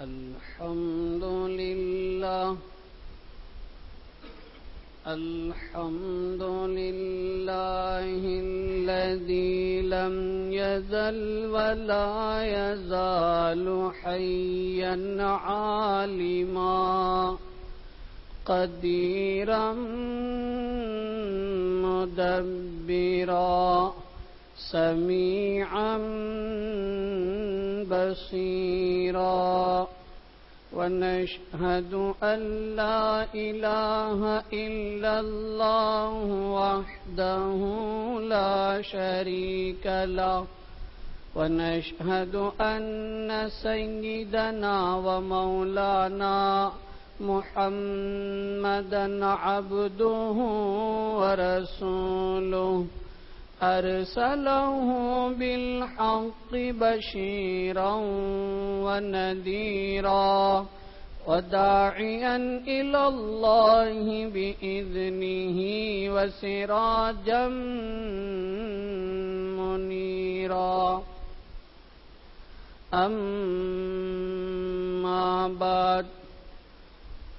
الحمد لله الحمد لله الذي لم يزل ولا يزال حيا عالما قديرا مدبرا سميعا بصيرا ونشهد أن لا إله إلا الله وحده لا شريك له ونشهد أن سيدنا ومولانا محمدا عبده ورسوله أرسله بالحق بشيرا ونذيرا وداعيا إلى الله بإذنه وسراجا منيرا أما بعد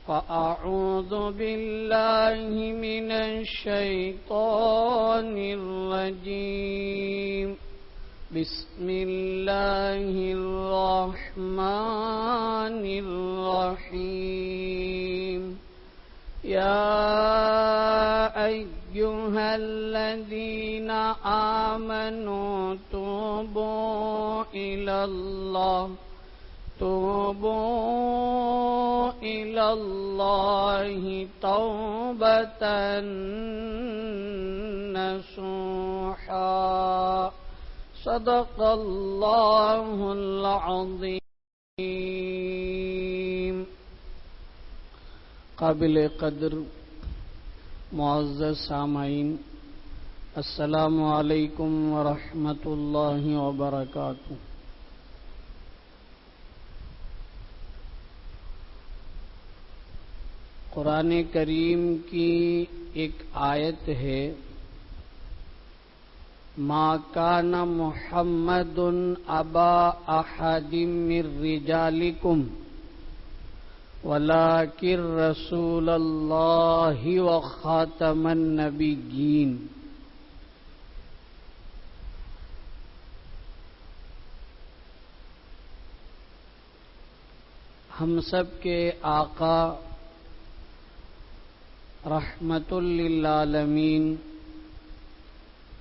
فأعوذ بالله من الشيطان الرجيم بسم الله الرحمن الرحيم يا أيها الذين آمنوا توبوا إلى الله توبة نصوحا صدق الله العظيم. قابل قدر معزز سامعین، السلام علیکم ورحمۃ اللہ وبرکاتہ. قرآن کریم کی ایک آیت ہے، ما کان محمد ابا احد من رجالکم ولکن رسول اللہ وخاتم النبیین. ہم سب کے آقا رحمت للعالمین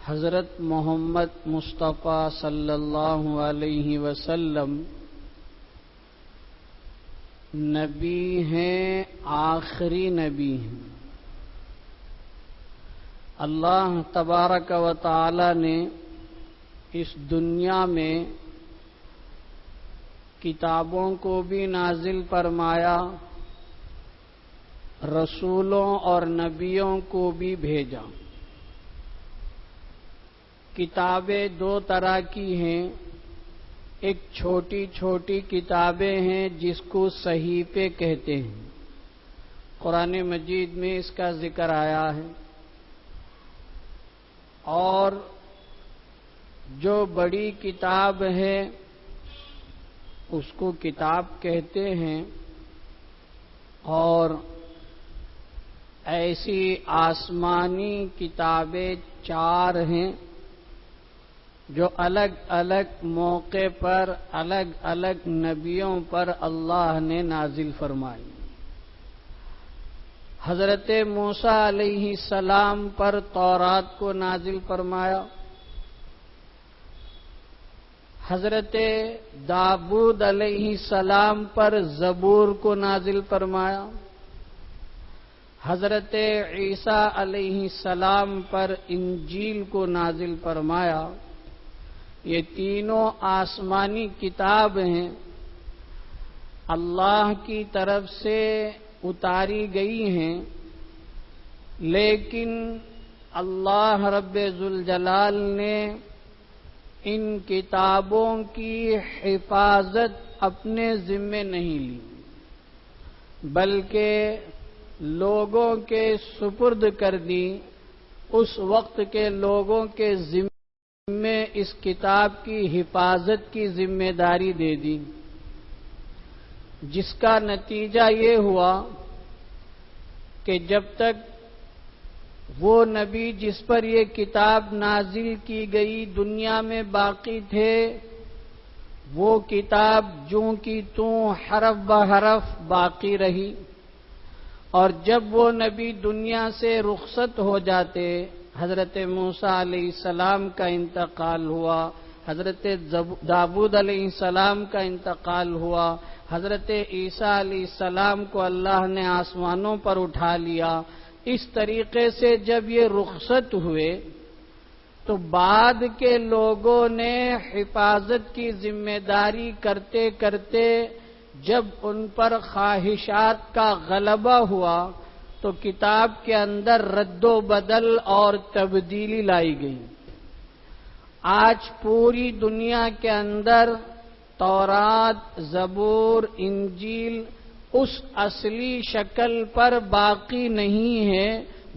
حضرت محمد مصطفیٰ صلی اللہ علیہ وسلم نبی ہیں، آخری نبی ہیں. اللہ تبارک و تعالی نے اس دنیا میں کتابوں کو بھی نازل فرمایا، رسولوں اور نبیوں کو بھی بھیجا. کتابیں دو طرح کی ہیں. ایک چھوٹی چھوٹی کتابیں ہیں جس کو صحیفے کہتے ہیں، قرآن مجید میں اس کا ذکر آیا ہے. اور جو بڑی کتاب ہے اس کو کتاب کہتے ہیں. اور ایسی آسمانی کتابیں 4 ہیں جو الگ الگ موقع پر الگ الگ نبیوں پر اللہ نے نازل فرمائی. حضرت موسیٰ علیہ السلام پر تورات کو نازل فرمایا، حضرت داؤد علیہ السلام پر زبور کو نازل فرمایا، حضرت عیسیٰ علیہ السلام پر انجیل کو نازل فرمایا. یہ تینوں آسمانی کتاب ہیں، اللہ کی طرف سے اتاری گئی ہیں، لیکن اللہ رب ذوالجلال نے ان کتابوں کی حفاظت اپنے ذمے نہیں لی، بلکہ لوگوں کے سپرد کر دی. اس وقت کے لوگوں کے ذمے اس کتاب کی حفاظت کی ذمہ داری دے دی. جس کا نتیجہ یہ ہوا کہ جب تک وہ نبی جس پر یہ کتاب نازل کی گئی دنیا میں باقی تھے، وہ کتاب جوں کی توں حرف بحرف باقی رہی، اور جب وہ نبی دنیا سے رخصت ہو جاتے، حضرت موسیٰ علیہ السلام کا انتقال ہوا، حضرت داؤد علیہ السلام کا انتقال ہوا، حضرت عیسیٰ علیہ السلام کو اللہ نے آسمانوں پر اٹھا لیا، اس طریقے سے جب یہ رخصت ہوئے تو بعد کے لوگوں نے حفاظت کی ذمہ داری کرتے کرتے جب ان پر خواہشات کا غلبہ ہوا تو کتاب کے اندر رد و بدل اور تبدیلی لائی گئی۔ آج پوری دنیا کے اندر تورات، زبور، انجیل اس اصلی شکل پر باقی نہیں ہے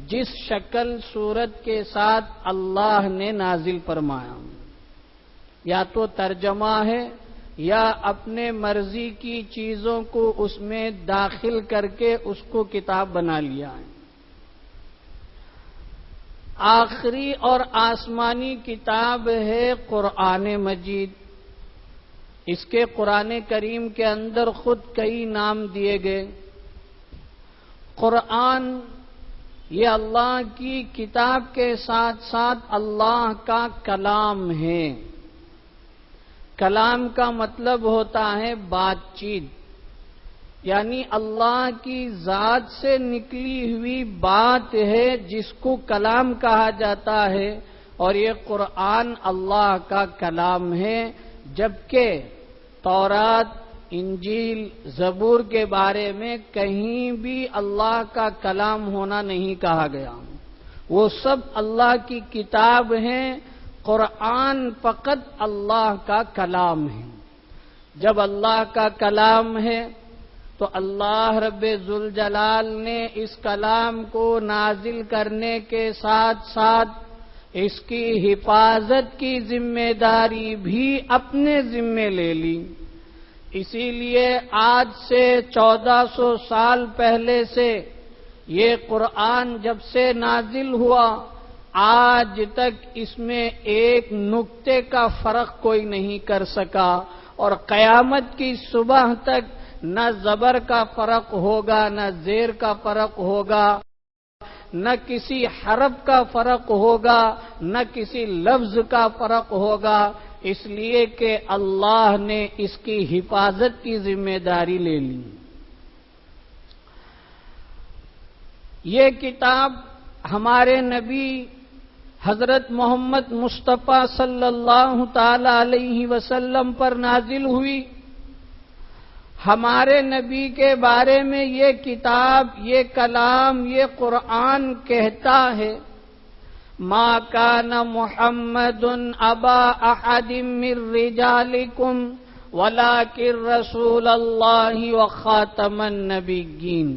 جس شکل صورت کے ساتھ اللہ نے نازل فرمایا، یا تو ترجمہ ہے یا اپنے مرضی کی چیزوں کو اس میں داخل کر کے اس کو کتاب بنا لیا ہے۔ آخری اور آسمانی کتاب ہے قرآن مجید۔ اس کے قرآن کریم کے اندر خود کئی نام دیے گئے۔ قرآن یہ اللہ کی کتاب کے ساتھ ساتھ اللہ کا کلام ہے۔ کلام کا مطلب ہوتا ہے بات چیت، یعنی اللہ کی ذات سے نکلی ہوئی بات ہے جس کو کلام کہا جاتا ہے، اور یہ قرآن اللہ کا کلام ہے، جبکہ تورات، انجیل، زبور کے بارے میں کہیں بھی اللہ کا کلام ہونا نہیں کہا گیا۔ وہ سب اللہ کی کتاب ہیں، قرآن فقط اللہ کا کلام ہے۔ جب اللہ کا کلام ہے تو اللہ رب ذوالجلال نے اس کلام کو نازل کرنے کے ساتھ ساتھ اس کی حفاظت کی ذمہ داری بھی اپنے ذمے لے لی۔ اسی لیے آج سے 1400 سال پہلے سے یہ قرآن جب سے نازل ہوا آج تک اس میں ایک نقطے کا فرق کوئی نہیں کر سکا، اور قیامت کی صبح تک نہ زبر کا فرق ہوگا، نہ زیر کا فرق ہوگا، نہ کسی حرف کا فرق ہوگا، نہ کسی لفظ کا فرق ہوگا، اس لیے کہ اللہ نے اس کی حفاظت کی ذمہ داری لے لی۔ یہ کتاب ہمارے نبی حضرت محمد مصطفیٰ صلی اللہ تعالی علیہ وسلم پر نازل ہوئی۔ ہمارے نبی کے بارے میں یہ کتاب، یہ کلام، یہ قرآن کہتا ہے، ما کان محمد ابا احد من رجالکم ولکن رسول اللہ وخاتم النبیین۔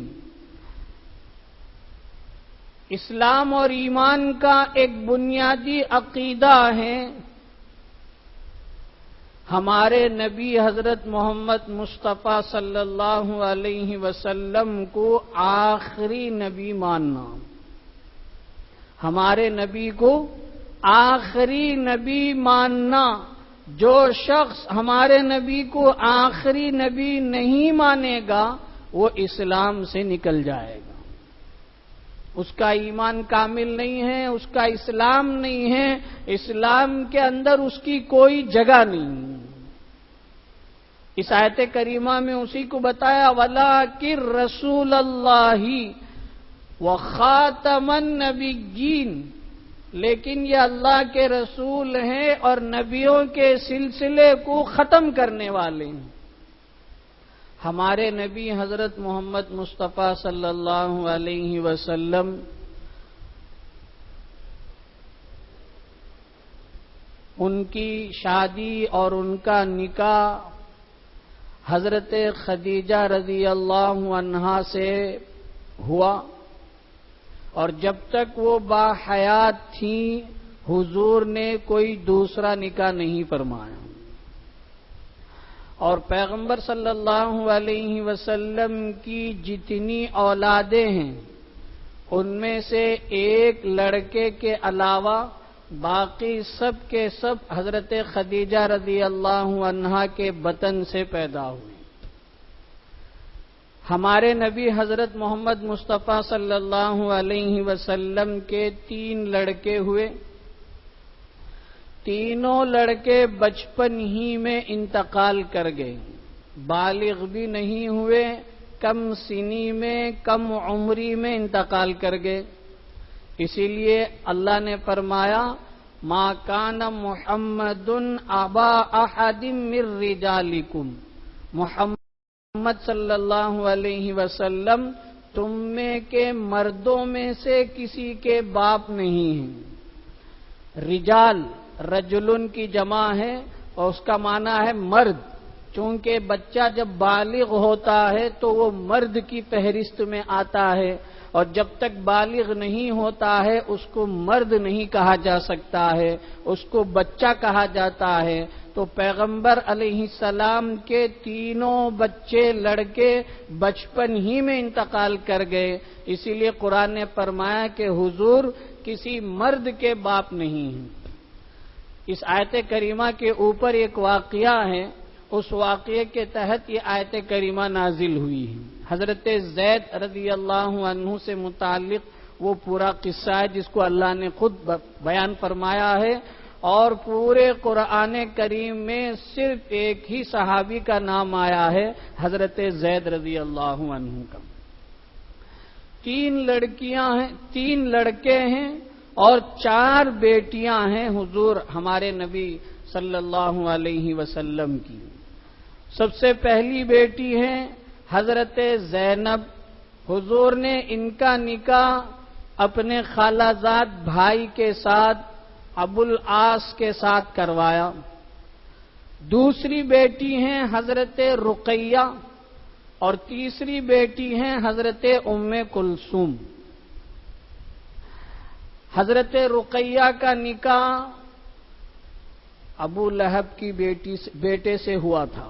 اسلام اور ایمان کا ایک بنیادی عقیدہ ہے، ہمارے نبی حضرت محمد مصطفیٰ صلی اللہ علیہ وسلم کو آخری نبی ماننا۔ ہمارے نبی کو آخری نبی ماننا۔ جو شخص ہمارے نبی کو آخری نبی نہیں مانے گا وہ اسلام سے نکل جائے گا، اس کا ایمان کامل نہیں ہے، اس کا اسلام نہیں ہے، اسلام کے اندر اس کی کوئی جگہ نہیں۔ اس آیت کریمہ میں اسی کو بتایا، وَلَٰكِن رَّسُولَ اللَّهِ وَخَاتَمَ النَّبِيِّينَ، لیکن یہ اللہ کے رسول ہیں اور نبیوں کے سلسلے کو ختم کرنے والے ہیں۔ ہمارے نبی حضرت محمد مصطفیٰ صلی اللہ علیہ وسلم ان کی شادی اور ان کا نکاح حضرت خدیجہ رضی اللہ عنہا سے ہوا، اور جب تک وہ باحیات تھیں حضور نے کوئی دوسرا نکاح نہیں فرمایا۔ اور پیغمبر صلی اللہ علیہ وسلم کی جتنی اولادیں ہیں ان میں سے ایک لڑکے کے علاوہ باقی سب کے سب حضرت خدیجہ رضی اللہ عنہا کے بطن سے پیدا ہوئے۔ ہمارے نبی حضرت محمد مصطفیٰ صلی اللہ علیہ وسلم کے 3 لڑکے ہوئے، تینوں لڑکے بچپن ہی میں انتقال کر گئے، بالغ بھی نہیں ہوئے، کم سنی میں کم عمری میں انتقال کر گئے۔ اسی لیے اللہ نے فرمایا ما کان محمد ابا احد من رجالکم، محمد صلی اللہ علیہ وسلم تم میں کے مردوں میں سے کسی کے باپ نہیں ہیں۔ رجال رجلن کی جمع ہے اور اس کا معنی ہے مرد، چونکہ بچہ جب بالغ ہوتا ہے تو وہ مرد کی فہرست میں آتا ہے، اور جب تک بالغ نہیں ہوتا ہے اس کو مرد نہیں کہا جا سکتا ہے، اس کو بچہ کہا جاتا ہے۔ تو پیغمبر علیہ السلام کے تینوں بچے لڑکے بچپن ہی میں انتقال کر گئے، اسی لیے قرآن نے فرمایا کہ حضور کسی مرد کے باپ نہیں ہیں۔ اس آیت کریمہ کے اوپر ایک واقعہ ہے، اس واقعے کے تحت یہ آیت کریمہ نازل ہوئی ہے۔ حضرت زید رضی اللہ عنہ سے متعلق وہ پورا قصہ ہے جس کو اللہ نے خود بیان فرمایا ہے، اور پورے قرآن کریم میں صرف ایک ہی صحابی کا نام آیا ہے، حضرت زید رضی اللہ عنہ کا۔ 3 لڑکیاں ہیں، 3 لڑکے ہیں اور 4 بیٹیاں ہیں حضور ہمارے نبی صلی اللہ علیہ وسلم کی۔ سب سے پہلی بیٹی ہے حضرت زینب، حضور نے ان کا نکاح اپنے خالہ زاد بھائی کے ساتھ ابو العاص کے ساتھ کروایا۔ دوسری بیٹی ہیں حضرت رقیہ اور تیسری بیٹی ہیں حضرت ام کلثوم۔ حضرت رقیہ کا نکاح ابو لہب کی بیٹے سے ہوا تھا،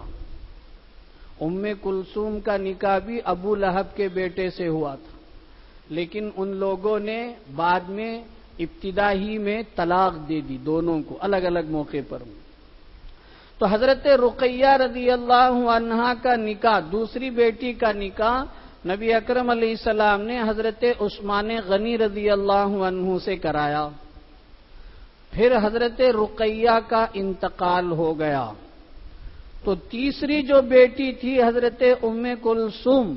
ام کلثوم کا نکاح بھی ابو لہب کے بیٹے سے ہوا تھا، لیکن ان لوگوں نے بعد میں ابتدا ہی میں طلاق دے دی دونوں کو الگ الگ موقع پر۔ تو حضرت رقیہ رضی اللہ عنہا کا نکاح، دوسری بیٹی کا نکاح نبی اکرم علیہ السلام نے حضرت عثمان غنی رضی اللہ عنہ سے کرایا۔ پھر حضرت رقیہ کا انتقال ہو گیا تو تیسری جو بیٹی تھی حضرت ام کلثوم،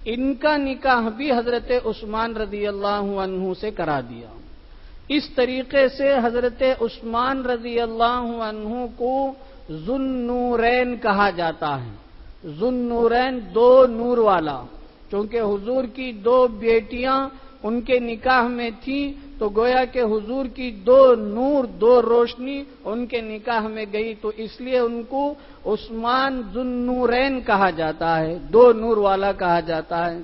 ان کا نکاح بھی حضرت عثمان رضی اللہ عنہ سے کرا دیا۔ اس طریقے سے حضرت عثمان رضی اللہ عنہ کو ذو النورین کہا جاتا ہے۔ ذو النورین 2 نور والا، چونکہ حضور کی 2 بیٹیاں ان کے نکاح میں تھیں تو گویا کہ حضور کی 2 نور 2 روشنی ان کے نکاح میں گئی، تو اس لیے ان کو عثمان ذو النورین کہا جاتا ہے، 2 نور والا کہا جاتا ہے۔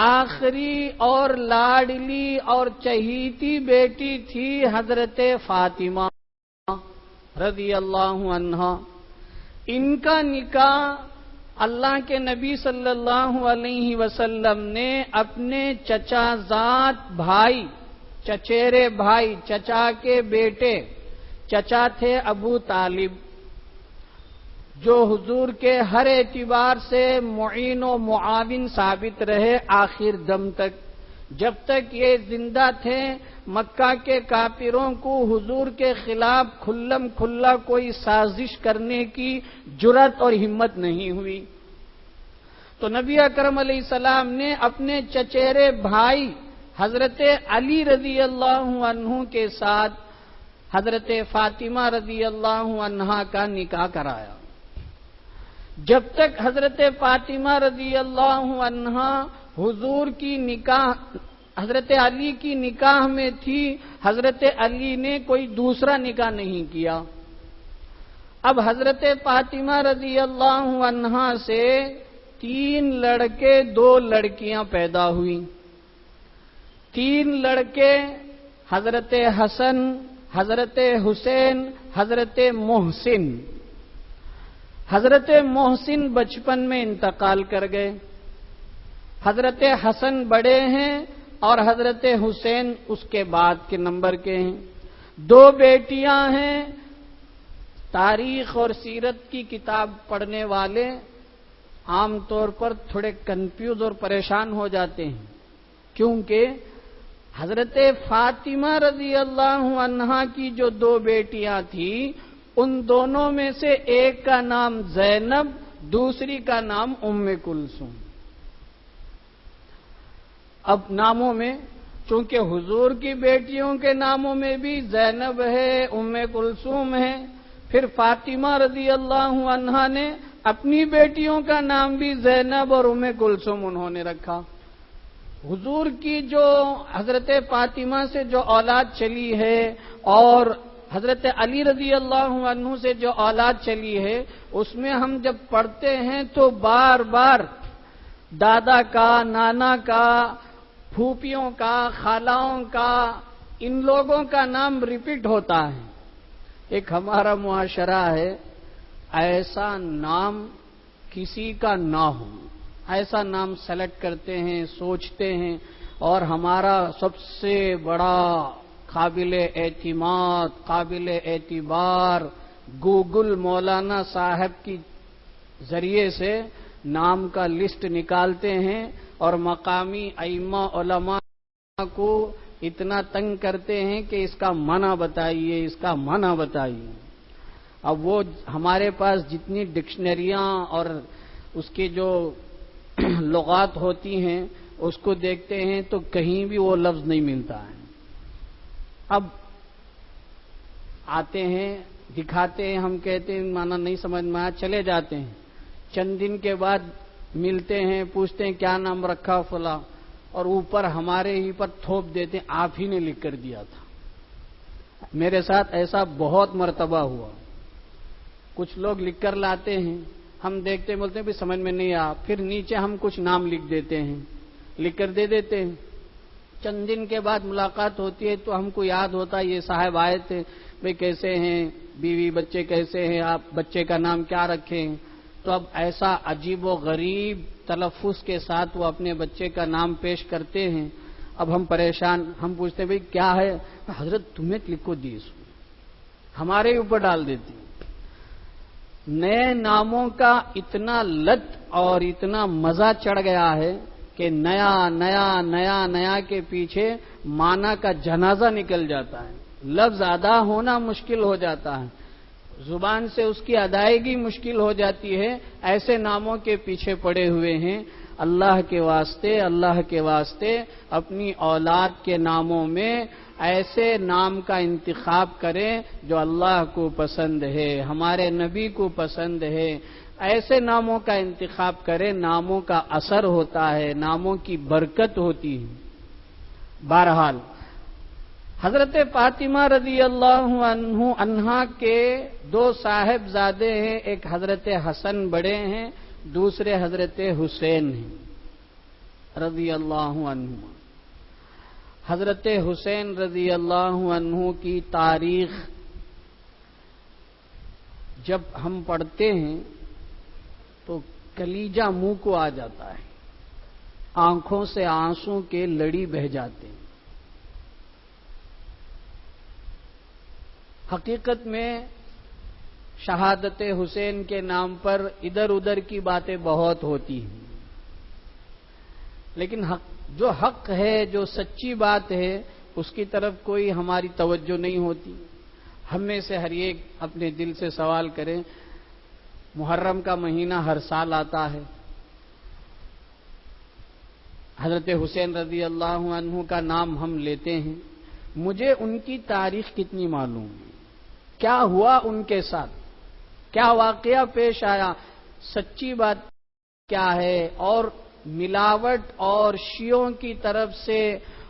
آخری اور لاڈلی اور چہیتی بیٹی تھی حضرت فاطمہ رضی اللہ عنہا۔ ان کا نکاح اللہ کے نبی صلی اللہ علیہ وسلم نے اپنے چچا زاد بھائی، چچیرے بھائی، چچا کے بیٹے، چچا تھے ابو طالب، جو حضور کے ہر اعتبار سے معین و معاون ثابت رہے آخر دم تک۔ جب تک یہ زندہ تھے مکہ کے کافروں کو حضور کے خلاف کھلم کھلا کوئی سازش کرنے کی جرأت اور ہمت نہیں ہوئی۔ تو نبی اکرم علیہ السلام نے اپنے چچیرے بھائی حضرت علی رضی اللہ عنہ کے ساتھ حضرت فاطمہ رضی اللہ عنہا کا نکاح کرایا۔ جب تک حضرت فاطمہ رضی اللہ عنہا حضور کی نکاح حضرت علی کی نکاح میں تھی، حضرت علی نے کوئی دوسرا نکاح نہیں کیا۔ اب حضرت فاطمہ رضی اللہ عنہا سے 3 لڑکے 2 لڑکیاں پیدا ہوئیں۔ 3 لڑکے حضرت حسن، حضرت حسین، حضرت محسن۔ حضرت محسن بچپن میں انتقال کر گئے. حضرت حسن بڑے ہیں اور حضرت حسین اس کے بعد کے نمبر کے ہیں. 2 بیٹیاں ہیں. تاریخ اور سیرت کی کتاب پڑھنے والے عام طور پر تھوڑے کنفیوز اور پریشان ہو جاتے ہیں، کیونکہ حضرت فاطمہ رضی اللہ عنہا کی جو 2 بیٹیاں تھیں، ان دونوں میں سے ایک کا نام زینب، دوسری کا نام ام کلثوم. اب ناموں میں چونکہ حضور کی بیٹیوں کے ناموں میں بھی زینب ہے، ام کلثوم ہے، پھر فاطمہ رضی اللہ عنہا نے اپنی بیٹیوں کا نام بھی زینب اور ام کلثوم انہوں نے رکھا. حضور کی جو حضرت فاطمہ سے جو اولاد چلی ہے اور حضرت علی رضی اللہ عنہ سے جو اولاد چلی ہے، اس میں ہم جب پڑھتے ہیں تو بار بار دادا کا، نانا کا، پھوپھیوں کا، خالاؤں کا، ان لوگوں کا نام ریپیٹ ہوتا ہے. ایک ہمارا معاشرہ ہے، ایسا نام کسی کا نہ ہو، ایسا نام سلیکٹ کرتے ہیں، سوچتے ہیں، اور ہمارا سب سے بڑا قابل اعتماد، قابل اعتبار گوگل مولانا صاحب کی ذریعے سے نام کا لسٹ نکالتے ہیں اور مقامی ائمہ علماء کو اتنا تنگ کرتے ہیں کہ اس کا معنی بتائیے، اس کا معنی بتائیے. اب وہ ہمارے پاس جتنی ڈکشنریاں اور اس کی جو لغات ہوتی ہیں اس کو دیکھتے ہیں تو کہیں بھی وہ لفظ نہیں ملتا ہے. اب آتے ہیں، دکھاتے ہیں، ہم کہتے ہیں معنی نہیں سمجھ میں آیا، چلے جاتے ہیں. چند دن کے بعد ملتے ہیں، پوچھتے ہیں کیا نام رکھا فلاں، اور اوپر ہمارے ہی پر تھوپ دیتے ہیں آپ ہی نے لکھ کر دیا تھا. میرے ساتھ ایسا بہت مرتبہ ہوا. کچھ لوگ لکھ کر لاتے ہیں، ہم دیکھتے بولتے ہیں بھی سمجھ میں نہیں آ، پھر نیچے ہم کچھ نام لکھ دیتے ہیں، لکھ کر دے دیتے ہیں. چند دن کے بعد ملاقات ہوتی ہے تو ہم کو یاد ہوتا ہے یہ صاحب آئے تھے، بھئی کیسے ہیں، بیوی بچے کیسے ہیں، آپ بچے کا نام کیا رکھیں. تو اب ایسا عجیب و غریب تلفظ کے ساتھ وہ اپنے بچے کا نام پیش کرتے ہیں. اب ہم پریشان، ہم پوچھتے ہیں بھئی کیا ہے، حضرت تمہیں لکھو دی، اس ہمارے اوپر ڈال دیتی. نئے ناموں کا اتنا لت اور اتنا مزہ چڑھ گیا ہے کہ نیا نیا نیا نیا کے پیچھے معنی کا جنازہ نکل جاتا ہے. لفظ ادا ہونا مشکل ہو جاتا ہے، زبان سے اس کی ادائیگی مشکل ہو جاتی ہے. ایسے ناموں کے پیچھے پڑے ہوئے ہیں. اللہ کے واسطے، اللہ کے واسطے اپنی اولاد کے ناموں میں ایسے نام کا انتخاب کریں جو اللہ کو پسند ہے، ہمارے نبی کو پسند ہے. ایسے ناموں کا انتخاب کریں، ناموں کا اثر ہوتا ہے، ناموں کی برکت ہوتی ہے. بہرحال حضرت فاطمہ رضی اللہ عنہا کے 2 صاحبزادے ہیں، ایک حضرت حسن بڑے ہیں، دوسرے حضرت حسین ہیں رضی اللہ عنہ. حضرت حسین رضی اللہ عنہ کی تاریخ جب ہم پڑھتے ہیں تو کلیجہ منہ کو آ جاتا ہے، آنکھوں سے آنسوں کے لڑی بہہ جاتے ہیں. حقیقت میں شہادت حسین کے نام پر ادھر ادھر کی باتیں بہت ہوتی ہیں، لیکن جو حق ہے، جو سچی بات ہے، اس کی طرف کوئی ہماری توجہ نہیں ہوتی. ہم میں سے ہر ایک اپنے دل سے سوال کریں، محرم کا مہینہ ہر سال آتا ہے، حضرت حسین رضی اللہ عنہ کا نام ہم لیتے ہیں، مجھے ان کی تاریخ کتنی معلوم ہے، کیا ہوا ان کے ساتھ، کیا واقعہ پیش آیا، سچی بات کیا ہے، اور ملاوٹ اور شیعوں کی طرف سے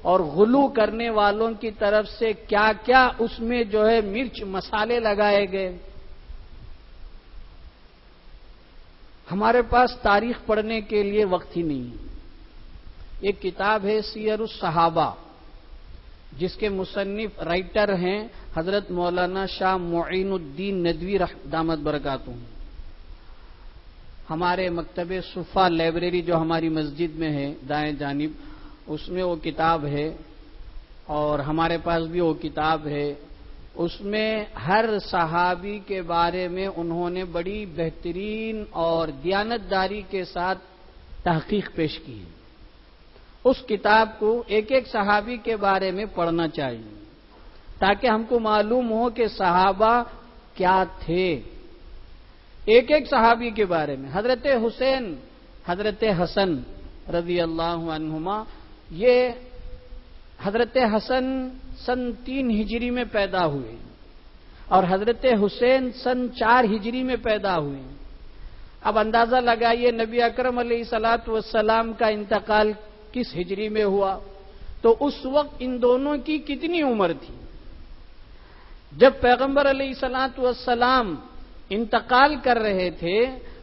اور غلو کرنے والوں کی طرف سے کیا کیا اس میں جو ہے مرچ مسالے لگائے گئے. ہمارے پاس تاریخ پڑھنے کے لیے وقت ہی نہیں. ایک کتاب ہے سیر الصحابہ، جس کے مصنف رائٹر ہیں حضرت مولانا شاہ معین الدین ندوی دامت برکاتہ. ہمارے مکتب صفا لائبریری جو ہماری مسجد میں ہے دائیں جانب، اس میں وہ کتاب ہے، اور ہمارے پاس بھی وہ کتاب ہے۔ اس میں ہر صحابی کے بارے میں انہوں نے بڑی بہترین اور دیانتداری کے ساتھ تحقیق پیش کی ہے۔ اس کتاب کو ایک ایک صحابی کے بارے میں پڑھنا چاہیے تاکہ ہم کو معلوم ہو کہ صحابہ کیا تھے۔ ایک ایک صحابی کے بارے میں، حضرت حسین، حضرت حسن رضی اللہ عنہما، یہ حضرت حسن سن 3 ہجری میں پیدا ہوئے اور حضرت حسین سن 4 ہجری میں پیدا ہوئے۔ اب اندازہ لگائیے نبی اکرم علیہ الصلوۃ والسلام کا انتقال کس ہجری میں ہوا، تو اس وقت ان دونوں کی کتنی عمر تھی؟ جب پیغمبر علیہ الصلوۃ والسلام انتقال کر رہے تھے،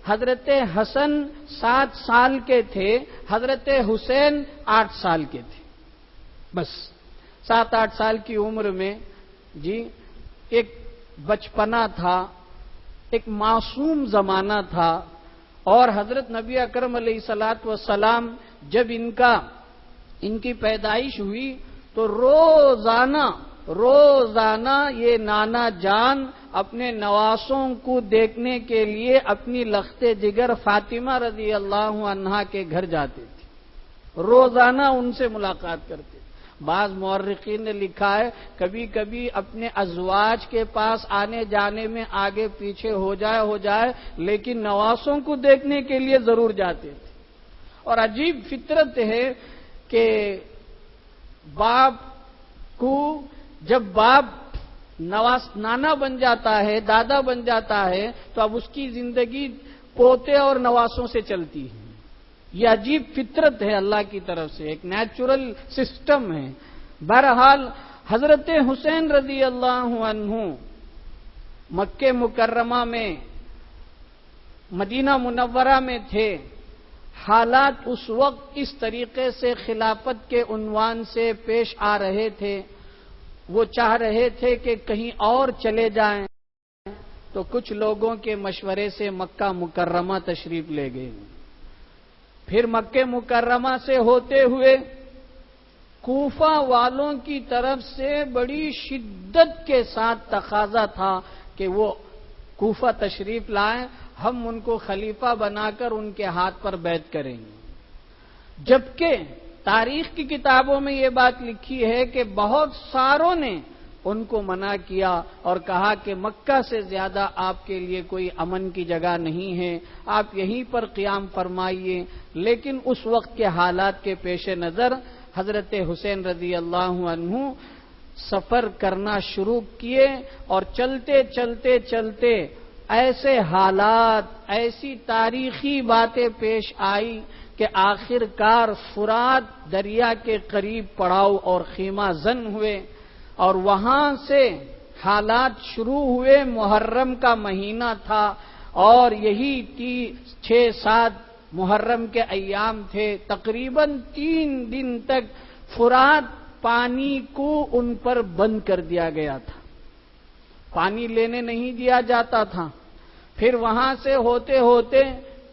حضرت حسن 7 سال کے تھے، حضرت حسین 8 سال کے تھے۔ بس 7-8 سال کی عمر میں جی ایک بچپنا تھا، ایک معصوم زمانہ تھا، اور حضرت نبی اکرم علیہ الصلوۃ والسلام جب ان کی پیدائش ہوئی تو روزانہ یہ نانا جان اپنے نواسوں کو دیکھنے کے لیے اپنی لخت جگر فاطمہ رضی اللہ عنہا کے گھر جاتے تھے، روزانہ ان سے ملاقات کرتے۔ بعض مورخین نے لکھا ہے کبھی کبھی اپنے ازواج کے پاس آنے جانے میں آگے پیچھے ہو جائے لیکن نواسوں کو دیکھنے کے لیے ضرور جاتے تھے۔ اور عجیب فطرت ہے کہ جب باپ نانا بن جاتا ہے، دادا بن جاتا ہے، تو اب اس کی زندگی پوتے اور نواسوں سے چلتی ہے۔ یہ عجیب فطرت ہے اللہ کی طرف سے، ایک نیچرل سسٹم ہے۔ بہرحال حضرت حسین رضی اللہ عنہ مکہ مکرمہ میں، مدینہ منورہ میں تھے۔ حالات اس وقت اس طریقے سے خلافت کے عنوان سے پیش آ رہے تھے، وہ چاہ رہے تھے کہ کہیں اور چلے جائیں، تو کچھ لوگوں کے مشورے سے مکہ مکرمہ تشریف لے گئے۔ پھر مکہ مکرمہ سے ہوتے ہوئے کوفہ والوں کی طرف سے بڑی شدت کے ساتھ تقاضا تھا کہ وہ کوفہ تشریف لائیں، ہم ان کو خلیفہ بنا کر ان کے ہاتھ پر بیعت کریں گے۔ جبکہ تاریخ کی کتابوں میں یہ بات لکھی ہے کہ بہت ساروں نے ان کو منع کیا اور کہا کہ مکہ سے زیادہ آپ کے لیے کوئی امن کی جگہ نہیں ہے، آپ یہیں پر قیام فرمائیے۔ لیکن اس وقت کے حالات کے پیش نظر حضرت حسین رضی اللہ عنہ سفر کرنا شروع کیے، اور چلتے ایسے حالات، ایسی تاریخی باتیں پیش آئی کہ آخر کار فرات دریا کے قریب پڑاؤ اور خیمہ زن ہوئے، اور وہاں سے حالات شروع ہوئے۔ محرم کا مہینہ تھا اور یہی 6-7 محرم کے ایام تھے۔ تقریباً 3 دن تک فرات پانی کو ان پر بند کر دیا گیا تھا، پانی لینے نہیں دیا جاتا تھا۔ پھر وہاں سے ہوتے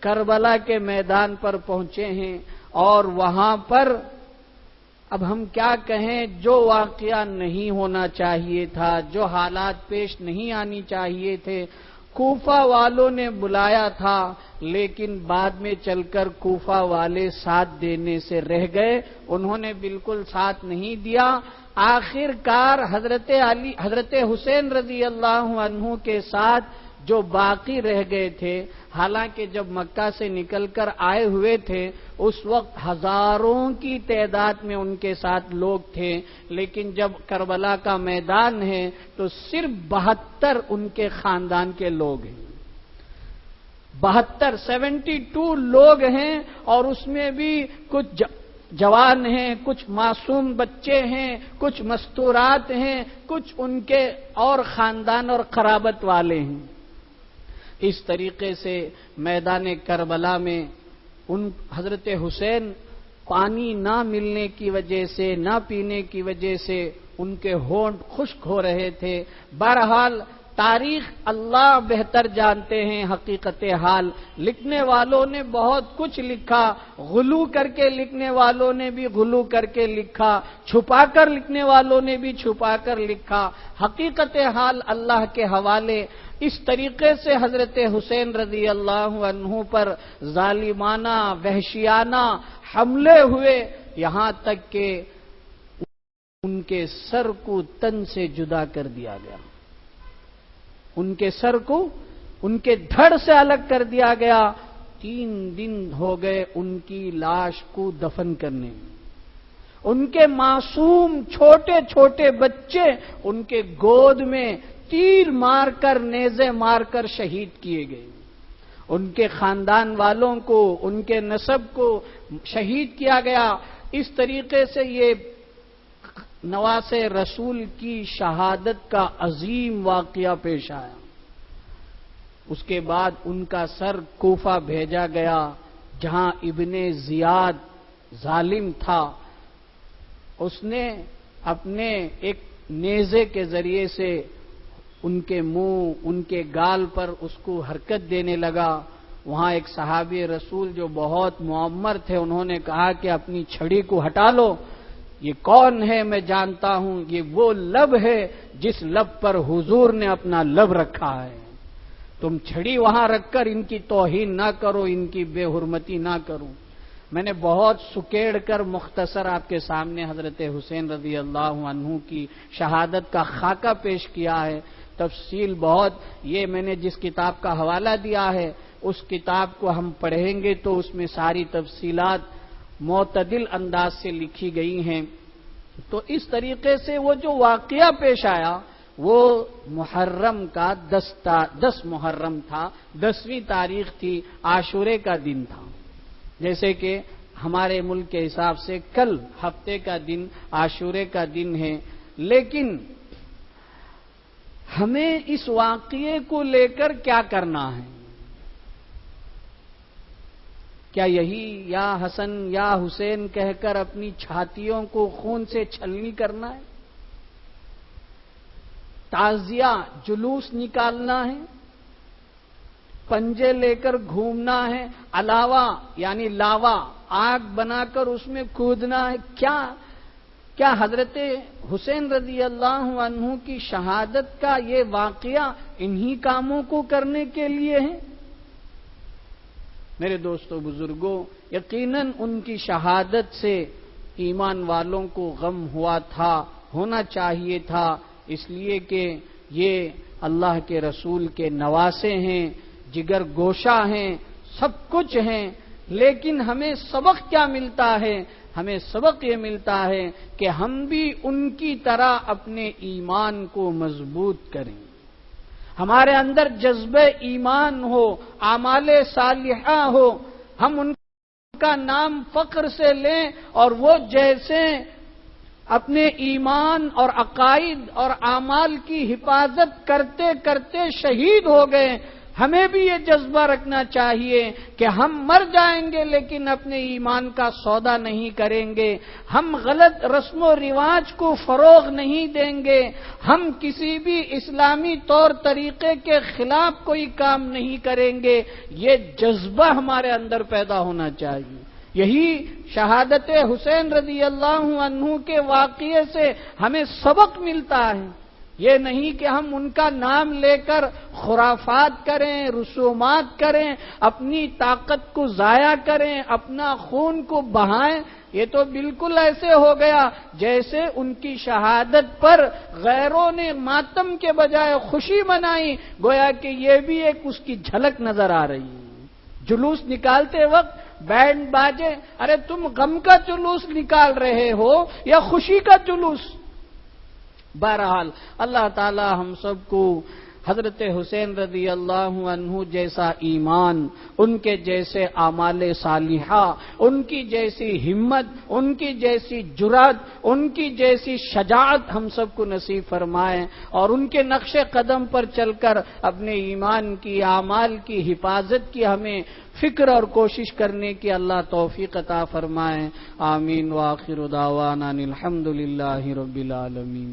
کربلا کے میدان پر پہنچے ہیں، اور وہاں پر اب ہم کیا کہیں، جو واقعہ نہیں ہونا چاہیے تھا، جو حالات پیش نہیں آنی چاہیے تھے، کوفہ والوں نے بلایا تھا، لیکن بعد میں چل کر کوفہ والے ساتھ دینے سے رہ گئے، انہوں نے بالکل ساتھ نہیں دیا۔ آخر کار حضرت حسین رضی اللہ عنہ کے ساتھ جو باقی رہ گئے تھے، حالانکہ جب مکہ سے نکل کر آئے ہوئے تھے اس وقت ہزاروں کی تعداد میں ان کے ساتھ لوگ تھے، لیکن جب کربلا کا میدان ہے تو صرف 72 ان کے خاندان کے لوگ ہیں، 72 لوگ ہیں، اور اس میں بھی کچھ جوان ہیں، کچھ معصوم بچے ہیں، کچھ مستورات ہیں، کچھ ان کے اور خاندان اور قرابت والے ہیں۔ اس طریقے سے میدان کربلا میں حضرت حسین پانی نہ ملنے کی وجہ سے، نہ پینے کی وجہ سے ان کے ہونٹ خشک ہو رہے تھے۔ بہرحال تاریخ اللہ بہتر جانتے ہیں حقیقت حال. لکھنے والوں نے بہت کچھ لکھا، غلو کر کے لکھنے والوں نے بھی غلو کر کے لکھا، چھپا کر لکھنے والوں نے بھی چھپا کر لکھا. حقیقت حال اللہ کے حوالے. اس طریقے سے حضرت حسین رضی اللہ عنہ پر ظالمانہ وحشیانہ حملے ہوئے، یہاں تک کہ ان کے سر کو تن سے جدا کر دیا گیا. ان کے سر کو ان کے دھڑ سے الگ کر دیا گیا. 3 دن ہو گئے ان کی لاش کو دفن کرنے میں. ان کے معصوم چھوٹے چھوٹے بچے ان کے گود میں تیر مار کر، نیزے مار کر شہید کیے گئے. ان کے خاندان والوں کو، ان کے نسب کو شہید کیا گیا. اس طریقے سے یہ نواسے رسول کی شہادت کا عظیم واقعہ پیش آیا. اس کے بعد ان کا سر کوفہ بھیجا گیا، جہاں ابن زیاد ظالم تھا. اس نے اپنے ایک نیزے کے ذریعے سے ان کے منہ، ان کے گال پر اس کو حرکت دینے لگا. وہاں ایک صحابی رسول جو بہت معمر تھے، انہوں نے کہا کہ اپنی چھڑی کو ہٹا لو. یہ کون ہے؟ میں جانتا ہوں، یہ وہ لب ہے جس لب پر حضور نے اپنا لب رکھا ہے. تم چھڑی وہاں رکھ کر ان کی توہین نہ کرو، ان کی بے حرمتی نہ کرو. میں نے بہت سکیڑ کر مختصر آپ کے سامنے حضرت حسین رضی اللہ عنہ کی شہادت کا خاکہ پیش کیا ہے. تفصیل بہت، یہ میں نے جس کتاب کا حوالہ دیا ہے اس کتاب کو ہم پڑھیں گے تو اس میں ساری تفصیلات معتدل انداز سے لکھی گئی ہیں. تو اس طریقے سے وہ جو واقعہ پیش آیا وہ محرم کا 10 محرم تھا، 10ویں تاریخ تھی، عاشورے کا دن تھا. جیسے کہ ہمارے ملک کے حساب سے کل ہفتے کا دن عاشورے کا دن ہے. لیکن ہمیں اس واقعے کو لے کر کیا کرنا ہے؟ کیا یہی یا حسن یا حسین کہہ کر اپنی چھاتیوں کو خون سے چھلنی کرنا ہے؟ تعزیہ جلوس نکالنا ہے؟ پنجے لے کر گھومنا ہے؟ علاوہ یعنی لاوا آگ بنا کر اس میں کودنا ہے؟ کیا حضرت حسین رضی اللہ عنہ کی شہادت کا یہ واقعہ انہی کاموں کو کرنے کے لیے ہے؟ میرے دوستو بزرگوں، یقیناً ان کی شہادت سے ایمان والوں کو غم ہوا تھا، ہونا چاہیے تھا. اس لیے کہ یہ اللہ کے رسول کے نواسے ہیں، جگر گوشہ ہیں، سب کچھ ہیں. لیکن ہمیں سبق کیا ملتا ہے؟ ہمیں سبق یہ ملتا ہے کہ ہم بھی ان کی طرح اپنے ایمان کو مضبوط کریں. ہمارے اندر جذبہ ایمان ہو، اعمال صالحہ ہو. ہم ان کا نام فخر سے لیں، اور وہ جیسے اپنے ایمان اور عقائد اور اعمال کی حفاظت کرتے کرتے شہید ہو گئے، ہمیں بھی یہ جذبہ رکھنا چاہیے کہ ہم مر جائیں گے لیکن اپنے ایمان کا سودا نہیں کریں گے. ہم غلط رسم و رواج کو فروغ نہیں دیں گے. ہم کسی بھی اسلامی طور طریقے کے خلاف کوئی کام نہیں کریں گے. یہ جذبہ ہمارے اندر پیدا ہونا چاہیے. یہی شہادت حسین رضی اللہ عنہ کے واقعے سے ہمیں سبق ملتا ہے. یہ نہیں کہ ہم ان کا نام لے کر خرافات کریں، رسومات کریں، اپنی طاقت کو ضائع کریں، اپنا خون کو بہائیں. یہ تو بالکل ایسے ہو گیا جیسے ان کی شہادت پر غیروں نے ماتم کے بجائے خوشی منائی، گویا کہ یہ بھی ایک اس کی جھلک نظر آ رہی ہے. جلوس نکالتے وقت بینڈ باجے، ارے تم غم کا جلوس نکال رہے ہو یا خوشی کا جلوس؟ بہرحال اللہ تعالی ہم سب کو حضرت حسین رضی اللہ عنہ جیسا ایمان، ان کے جیسے اعمال صالحہ، ان کی جیسی ہمت، ان کی جیسی جرأت، ان کی جیسی شجاعت ہم سب کو نصیب فرمائے، اور ان کے نقش قدم پر چل کر اپنے ایمان کی، اعمال کی حفاظت کی ہمیں فکر اور کوشش کرنے کی اللہ توفیق عطا فرمائے. آمین. وآخر دعوانا الحمد للہ رب العالمین.